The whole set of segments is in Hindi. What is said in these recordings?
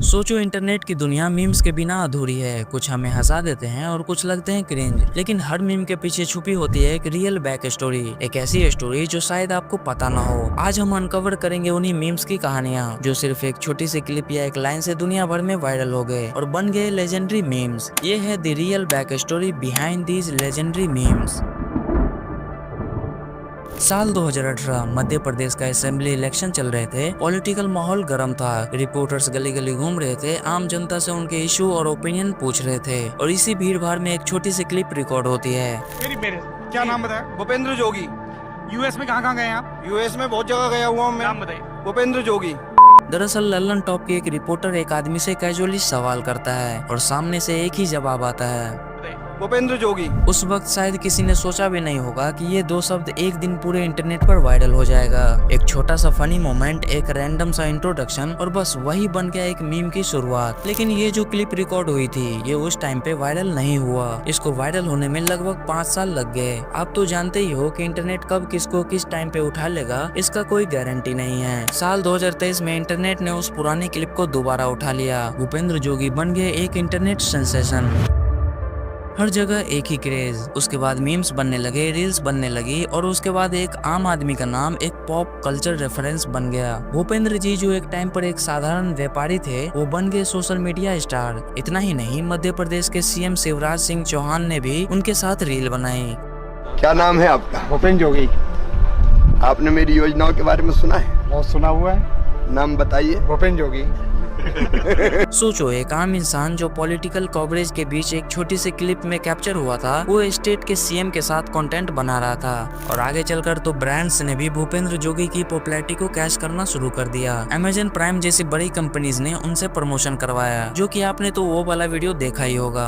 सोचो, इंटरनेट की दुनिया मीम्स के बिना अधूरी है। कुछ हमें हंसा देते हैं और कुछ लगते हैं क्रिंज, लेकिन हर मीम के पीछे छुपी होती है एक रियल बैक स्टोरी, एक ऐसी स्टोरी जो शायद आपको पता ना हो। आज हम अनकवर करेंगे उन्हीं मीम्स की कहानियां जो सिर्फ एक छोटी सी क्लिप या एक लाइन से दुनिया भर में वायरल हो गए और बन गए लेजेंडरी मीम्स। ये है the real back story behind these legendary memes. साल 2018 मध्य प्रदेश का असेंबली इलेक्शन चल रहे थे। पॉलिटिकल माहौल गर्म था। रिपोर्टर्स गली गली घूम रहे थे, आम जनता से उनके इशू और ओपिनियन पूछ रहे थे। और इसी भीड़ भाड़ में एक छोटी सी क्लिप रिकॉर्ड होती है। मेरे क्या नाम बताया? भूपेंद्र जोगी। यूएस में कहाँ गए आप? यूएस में बहुत जगह गया हुआ हूँ मैं। नाम बताइए। भूपेंद्र जोगी। दरअसल लल्लन टॉप के एक रिपोर्टर एक आदमी से कैजुअली सवाल करता है और सामने से एक ही जवाब आता है, भूपेंद्र जोगी। उस वक्त शायद किसी ने सोचा भी नहीं होगा कि ये दो शब्द एक दिन पूरे इंटरनेट पर वायरल हो जाएगा। एक छोटा सा फनी मोमेंट, एक रैंडम सा इंट्रोडक्शन और बस वही बन गया एक मीम की शुरुआत। लेकिन ये जो क्लिप रिकॉर्ड हुई थी ये उस टाइम पे वायरल नहीं हुआ। इसको वायरल होने में लगभग 5 साल लग गए। आप तो जानते ही हो कि इंटरनेट कब किसको किस टाइम पे उठा लेगा, इसका कोई गारंटी नहीं है। साल 2023 में इंटरनेट ने उस पुरानी क्लिप को दोबारा उठा लिया। भूपेंद्र जोगी बन गए एक इंटरनेट सेंसेशन। हर जगह एक ही क्रेज। उसके बाद मीम्स बनने लगे, रील्स बनने लगी और उसके बाद एक आम आदमी का नाम एक पॉप कल्चर रेफरेंस बन गया। भूपेंद्र जी जो एक टाइम पर एक साधारण व्यापारी थे वो बन गए सोशल मीडिया स्टार। इतना ही नहीं, मध्य प्रदेश के सीएम शिवराज सिंह चौहान ने भी उनके साथ रील बनाई। क्या नाम है आपका? भूपेंद्र जोगी। आपने मेरी योजनाओं के बारे में सुना है? बहुत सुना हुआ है। नाम बताइए। भूपेंद्र जोगी। सोचो, एक आम इंसान जो पॉलिटिकल कवरेज के बीच एक छोटी सी क्लिप में कैप्चर हुआ था, वो स्टेट के सीएम के साथ कंटेंट बना रहा था। और आगे चलकर तो ब्रांड्स ने भी भूपेंद्र जोगी की पॉपुलैरिटी को कैश करना शुरू कर दिया। अमेजन प्राइम जैसी बड़ी कंपनीज ने उनसे प्रमोशन करवाया, जो कि आपने तो वो वाला वीडियो देखा ही होगा।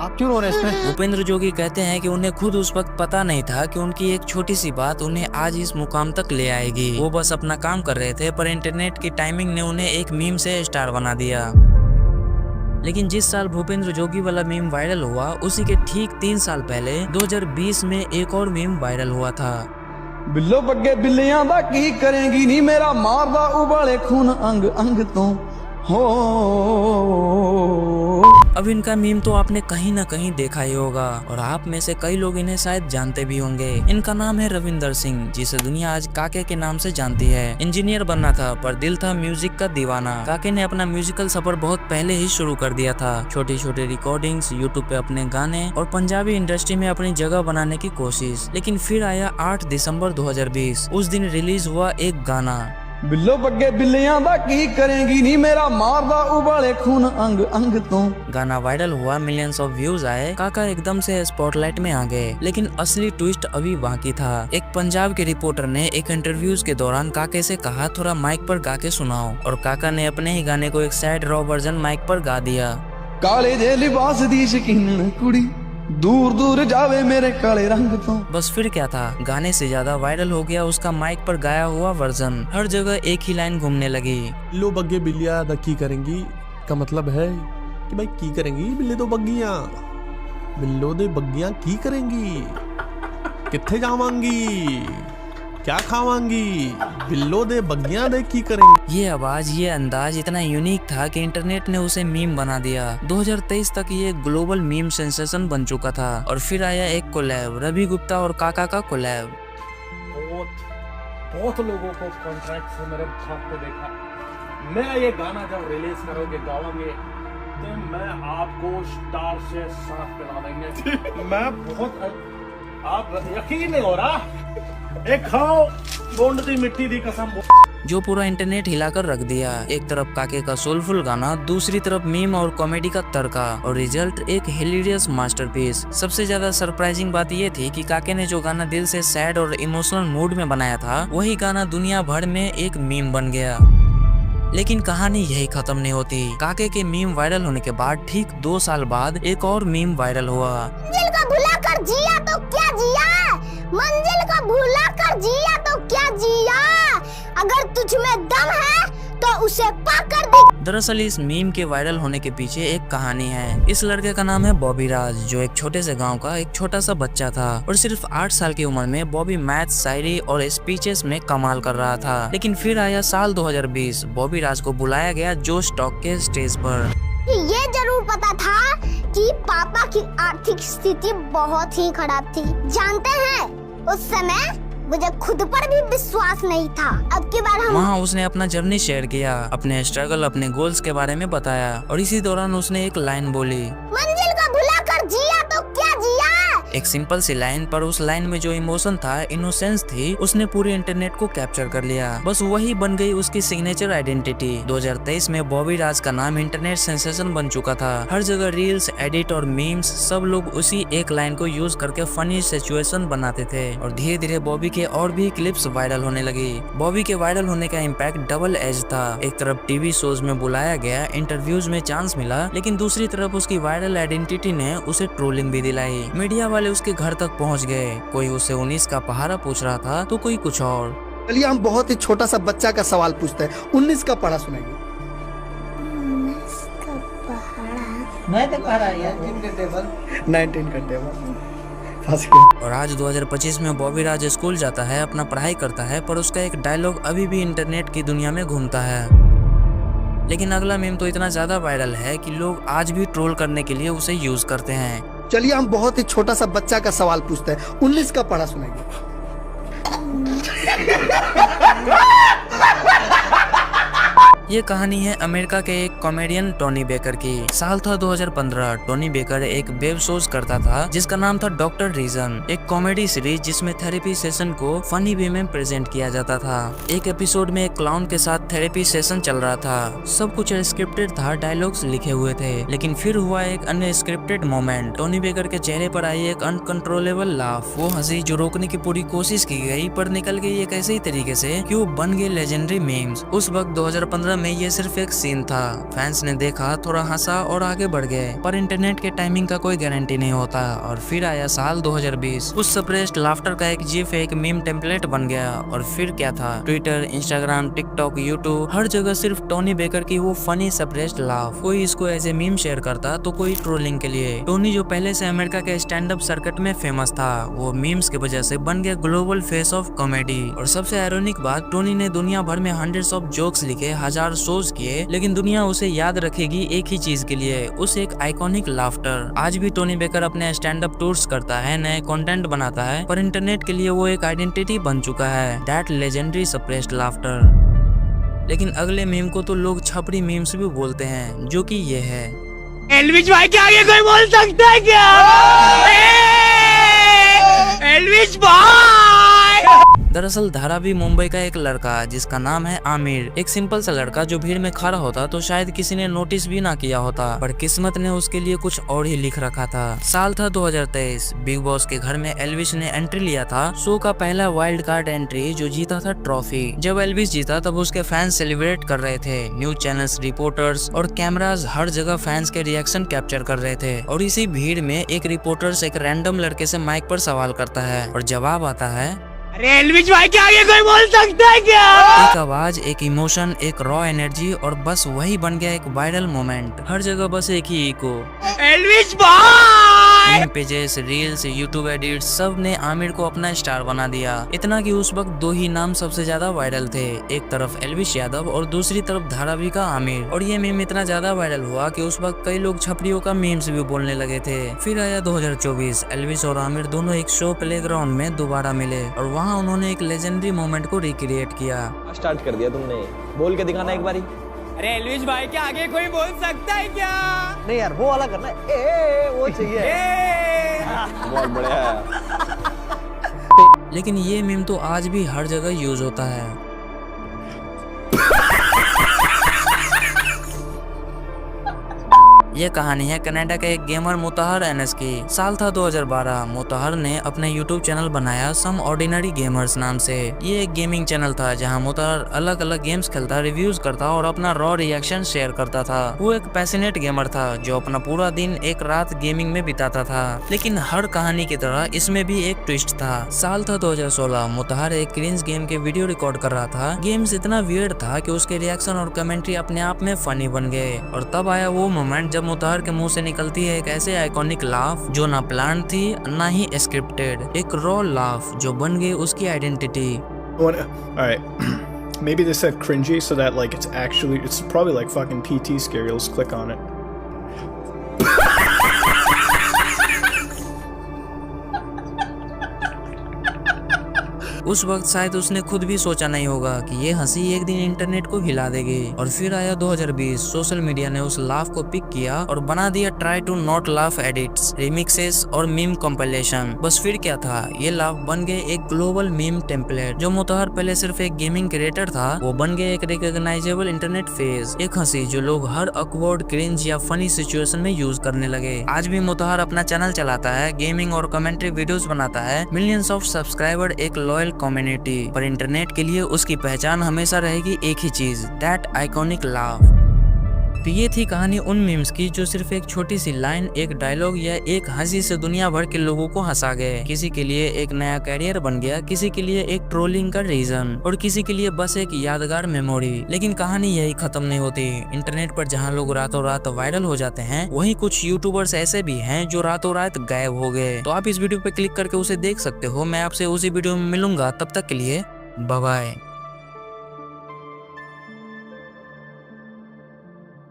आप क्यों रो रहे हैं इसमें? भूपेंद्र जोगी कहते हैं कि उन्हें खुद उस वक्त पता नहीं था कि उनकी एक छोटी सी बात उन्हें आज इस मुकाम तक ले आएगी। वो बस अपना काम कर रहे थे, पर इंटरनेट की टाइमिंग ने उन्हें एक मीम से स्टार बना दिया। लेकिन जिस साल भूपेंद्र जोगी वाला मीम वायरल हुआ, उसी के ठीक 3 साल पहले 2020 में एक और मीम वायरल हुआ था। बिल्लो बग्गे बिल्लियां दा की करेंगी नी, मेरा मारदा उबाले खून अंग अंग तो हो। अब इनका मीम तो आपने कहीं ना कहीं देखा ही होगा और आप में से कई लोग इन्हें शायद जानते भी होंगे। इनका नाम है रविंदर सिंह, जिसे दुनिया आज काके के नाम से जानती है। इंजीनियर बनना था पर दिल था म्यूजिक का दीवाना। काके ने अपना म्यूजिकल सफर बहुत पहले ही शुरू कर दिया था। छोटी छोटी रिकॉर्डिंग्स, यूट्यूब पे अपने गाने और पंजाबी इंडस्ट्री में अपनी जगह बनाने की कोशिश। लेकिन फिर आया 8 दिसंबर 2020। उस दिन रिलीज हुआ एक गाना, बिल्लो बग्गे बिल्लियां दा की करेंगी नी, मेरा मारदा उबाले खून अंग अंग तो। गाना वायरल हुआ, मिलियंस ऑफ व्यूज आए, काका एकदम से स्पॉटलाइट में आ गए। लेकिन असली ट्विस्ट अभी बाकी था। एक पंजाब के रिपोर्टर ने एक इंटरव्यूज के दौरान काके से कहा, थोड़ा माइक पर गा के सुनाओ। और काका ने अपने ही गाने को एक सैड रॉ वर्जन माइक पर गा दिया। काले जे लिबास दी शकीन कुड़ी, दूर दूर जावे मेरे काले रंग तो। बस फिर क्या था, गाने से ज्यादा वायरल हो गया उसका माइक पर गाया हुआ वर्जन। हर जगह एक ही लाइन घूमने लगी, लो बग्गे बिल्लियां दा की करेंगी, का मतलब है कि भाई की करेंगी बिल्ले तो बग्गियां, बिल्लो दे बग्गियां की करेंगी, किथे जावांगी, क्या खावांगी, बिल्लो दे बग्गियां दे की करेंगी। ये आवाज, ये अंदाज इतना यूनिक था कि इंटरनेट ने उसे मीम बना दिया। 2023 तक ये ग्लोबल मीम सेंसेशन बन चुका था। और फिर आया एक कोलैब, रवि गुप्ता और काका का कोलैब। बहुत लोगों को कॉन्ट्रैक्ट से मेरे हाथ पे देखा। मैं ये गाना जब रिलीज करोगे, गाओगे, तो मैं आपको स्टार से साथ पिला देंगे। मैं बहुत, आप यकीन नहीं हो रहा। एक खाओ गोंड दी मिट्टी दी कसम, जो पूरा इंटरनेट हिलाकर रख दिया। एक तरफ काके का सोलफुल गाना, दूसरी तरफ मीम और कॉमेडी का तड़का, और रिजल्ट एक हिलेरियस मास्टरपीस। सबसे ज्यादा सरप्राइजिंग बात ये थी कि काके ने जो गाना दिल से सैड और इमोशनल मूड में बनाया था, वही गाना दुनिया भर में एक मीम बन गया। लेकिन कहानी यही खत्म नहीं होती। काके के मीम वायरल होने के बाद ठीक 2 साल बाद एक और मीम वायरल हुआ। मंजिल को भुला कर जिया तो क्या जिया, मंजिल को भुला कर जिया तो क्या जिया, अगर तुझ में दम है तो उसे पाकर दिख। दरअसल इस मीम के वायरल होने के पीछे एक कहानी है। इस लड़के का नाम है बॉबी राज, जो एक छोटे से गांव का एक छोटा सा बच्चा था और सिर्फ 8 साल की उम्र में बॉबी मैथ, शायरी और स्पीचेस में कमाल कर रहा था। लेकिन फिर आया साल 2020, बॉबी राज को बुलाया गया जोश टॉक के स्टेज पर। ये जरूर पता था कि पापा की आर्थिक स्थिति बहुत ही खराब थी। जानते हैं, उस समय मुझे खुद पर भी विश्वास नहीं था। अब की बार हम वहाँ उसने अपना जर्नी शेयर किया, अपने स्ट्रगल, अपने गोल्स के बारे में बताया और इसी दौरान उसने एक लाइन बोली, मंजिल को भुलाकर जिया तो क्या जिया। एक सिंपल सी लाइन, पर उस लाइन में जो इमोशन था, इनोसेंस थी, उसने पूरे इंटरनेट को कैप्चर कर लिया। बस वही बन गई उसकी सिग्नेचर आइडेंटिटी। 2023 में बॉबी राज का नाम इंटरनेट सेंसेशन बन चुका था। हर जगह रील्स, एडिट और मीम्स, सब लोग उसी एक लाइन को यूज करके फनी सिचुएशन बनाते थे और धीरे धीरे बॉबी के और भी क्लिप्स वायरल होने लगी। बॉबी के वायरल होने का इम्पैक्ट डबल एज था। एक तरफ टीवी शोज में बुलाया गया, इंटरव्यूज में चांस मिला, लेकिन दूसरी तरफ उसकी वायरल आइडेंटिटी ने उसे ट्रोलिंग भी दिलाई। मीडिया वाले उसके घर तक पहुंच गए। कोई उसे 19 का पहाड़ा पूछ रहा था तो कोई कुछ और। चलिए हम बहुत ही छोटा सा बच्चा का सवाल पूछते हैं। 19 का पढ़ा सुनाइए। मैं तो पढ़ा यार, 19 का टेबल फंस गए। और आज 2025 में बॉबी राज स्कूल जाता है, अपना पढ़ाई करता है, पर उसका एक डायलॉग अभी भी इंटरनेट की दुनिया में घूमता है। लेकिन अगला मीम तो इतना ज्यादा वायरल है कि लोग आज भी ट्रोल करने के लिए उसे यूज करते हैं। चलिए हम बहुत ही छोटा सा बच्चा का सवाल पूछते हैं। 19 का पढ़ा सुनाइए। ये कहानी है अमेरिका के एक कॉमेडियन टोनी बेकर की। साल था 2015। टोनी बेकर एक वेब शोज करता था जिसका नाम था डॉक्टर रीजन, एक कॉमेडी सीरीज जिसमें थेरेपी सेशन को फनी वे में प्रेजेंट किया जाता था। एक एपिसोड में एक क्लाउन के साथ थेरेपी सेशन चल रहा था। सब कुछ स्क्रिप्टेड था, डायलॉग्स लिखे हुए थे, लेकिन फिर हुआ एक अनस्क्रिप्टेड मोमेंट। टोनी बेकर के चेहरे पर आई एक अनकंट्रोलेबल लाफ। वो हंसी जो रोकने की पूरी कोशिश की गई, पर निकल गई एक ऐसे ही तरीके से कि वो बन गए लेजेंडरी मीम्स। उस वक्त 2015 में ये सिर्फ एक सीन था। फैंस ने देखा, थोड़ा हंसा और आगे बढ़ गए। पर इंटरनेट के टाइमिंग का कोई गारंटी नहीं होता। और फिर आया साल 2020। उस सप्रेस्ड लाफ्टर का एक जिफ, एक मीम टेम्पलेट बन गया। और फिर क्या था, ट्विटर, इंस्टाग्राम, टिकटॉक, यूट्यूब, हर जगह सिर्फ टोनी बेकर की वो फनी सप्रेस्ड लाफ। कोई इसको एज ए मीम शेयर करता तो कोई ट्रोलिंग के लिए। टोनी जो पहले से अमेरिका के स्टैंड अप सर्किट में फेमस था, वो मीम्स की वजह से बन गया ग्लोबल फेस ऑफ कॉमेडी। और सबसे आयरनिक बात, टोनी ने दुनिया भर में हंड्रेड्स ऑफ जोक्स लिखे, 1000 शोज किए, लेकिन दुनिया उसे याद रखेगी एक ही चीज के लिए, उस एक आइकॉनिक लाफ्टर। आज भी टोनी बेकर अपने स्टैंड अप टूर्स करता है, नए कंटेंट बनाता है, पर इंटरनेट के लिए वो एक आइडेंटिटी बन चुका है, दैट लेजेंडरी सप्रेस्ड लाफ्टर। लेकिन अगले मीम को तो लोग छपरी मीम्स भी बोलते हैं, जो कि ये है, एल्विश भाई के आगे कोई बोल सकता है क्या? एल्विश भाई! दरअसल धारावी मुंबई का एक लड़का जिसका नाम है आमिर, एक सिंपल सा लड़का जो भीड़ में खड़ा होता तो शायद किसी ने नोटिस भी ना किया होता, पर किस्मत ने उसके लिए कुछ और ही लिख रखा था। साल था 2023। बिग बॉस के घर में एल्विश ने एंट्री लिया था, शो का पहला वाइल्ड कार्ड एंट्री, जो जीता था ट्रॉफी। जब एल्विश जीता तब उसके फैंस सेलिब्रेट कर रहे थे। न्यूज चैनल्स, रिपोर्टर्स और कैमराज हर जगह फैंस के रिएक्शन कैप्चर कर रहे थे। और इसी भीड़ में एक रिपोर्टर एक रैंडम लड़के से माइक पर सवाल करता है और जवाब आता है, अरे एल्विश भाई के आगे कोई बोल सकता है क्या? एक आवाज, एक इमोशन, एक रॉ एनर्जी, और बस वही बन गया एक वायरल मोमेंट। हर जगह बस एक ही इको। एल्विश भाई! Meme pages, reels, YouTube edits, सब ने आमिर को अपना स्टार बना दिया। इतना कि उस वक्त 2 ही नाम सबसे ज्यादा वायरल थे, एक तरफ एल्विश यादव और दूसरी तरफ धारावी का आमिर। और ये मीम इतना ज्यादा वायरल हुआ कि उस वक्त कई लोग छपरियों का मीम्स भी बोलने लगे थे। फिर आया 2024। एल्विश और आमिर दोनों एक शो प्लेग्राउंड में दोबारा मिले और वहाँ उन्होंने एक लेजेंडरी मोमेंट को रिक्रिएट किया। स्टार्ट कर दिया तुमने, बोल के दिखाना एक बारी। अरे एल्विश भाई के आगे कोई बोल सकता है क्या? नहीं यार, वो वाला करना है। वो चाहिए। बहुत बढ़िया है। लेकिन ये मीम तो आज भी हर जगह यूज होता है। ये कहानी है कनाडा के एक गेमर मुताहर एनएस की। साल था 2012। मुताहर ने अपने यूट्यूब चैनल बनाया सम ऑर्डिनरी गेमर्स नाम से। ये एक गेमिंग चैनल था जहां मुताहर अलग अलग गेम्स खेलता, रिव्यूज करता और अपना रॉ रिएक्शन शेयर करता था। वो एक पैशनेट गेमर था जो अपना पूरा दिन एक रात गेमिंग में बिताता था। लेकिन हर कहानी की तरह इसमें भी एक ट्विस्ट था। साल था 2016। मुताहर एक क्रिंज गेम के वीडियो रिकॉर्ड कर रहा था। गेम्स इतना वियर्ड था कि उसके रिएक्शन और कमेंट्री अपने आप में फनी बन गए। और तब आया वो मोमेंट जब मुताहर के मुंह से निकलती है एक ऐसे आइकॉनिक लाफ जो ना प्लान थी ना ही स्क्रिप्टेड, एक रॉ लाफ जो बन गई उसकी identity. Alright. Maybe they said cringy so that like it's probably like fucking PT scary. Let's click on it. उस वक्त शायद उसने खुद भी सोचा नहीं होगा कि ये हंसी एक दिन इंटरनेट को हिला देगी। और फिर आया 2020। सोशल मीडिया ने उस लाफ को पिक किया और बना दिया try to not laugh edits, remixes और मीम कंपाइलेशन। बस फिर क्या था, ये लाफ बन गए एक ग्लोबल मीम टेम्पलेट। जो मुताहर पहले सिर्फ एक गेमिंग क्रिएटर था वो बन गए एक रिकॉग्नाइजेबल इंटरनेट फेज, एक हंसी जो लोग हर ऑकवर्ड, क्रिंज या फनी सिचुएशन में यूज करने लगे। आज भी मुताहर अपना चैनल चलाता है, गेमिंग और कमेंट्री वीडियोस बनाता है, मिलियंस ऑफ सब्सक्राइबर, एक लॉयल कम्युनिटी। पर इंटरनेट के लिए उसकी पहचान हमेशा रहेगी एक ही चीज, दैट आइकॉनिक लाफ। तो ये थी कहानी उन मीम्स की जो सिर्फ एक छोटी सी लाइन, एक डायलॉग या एक हंसी से दुनिया भर के लोगों को हंसा गए। किसी के लिए एक नया कैरियर बन गया, किसी के लिए एक ट्रोलिंग का रीजन और किसी के लिए बस एक यादगार मेमोरी। लेकिन कहानी यही खत्म नहीं होती। इंटरनेट पर जहाँ लोग रातों रात वायरल हो जाते हैं, वहीं कुछ यूट्यूबर्स ऐसे भी हैं जो रातों रात गायब हो गए। तो आप इस वीडियो पे क्लिक करके उसे देख सकते हो। मैं आपसे उसी वीडियो में मिलूंगा, तब तक के लिए बाय बाय।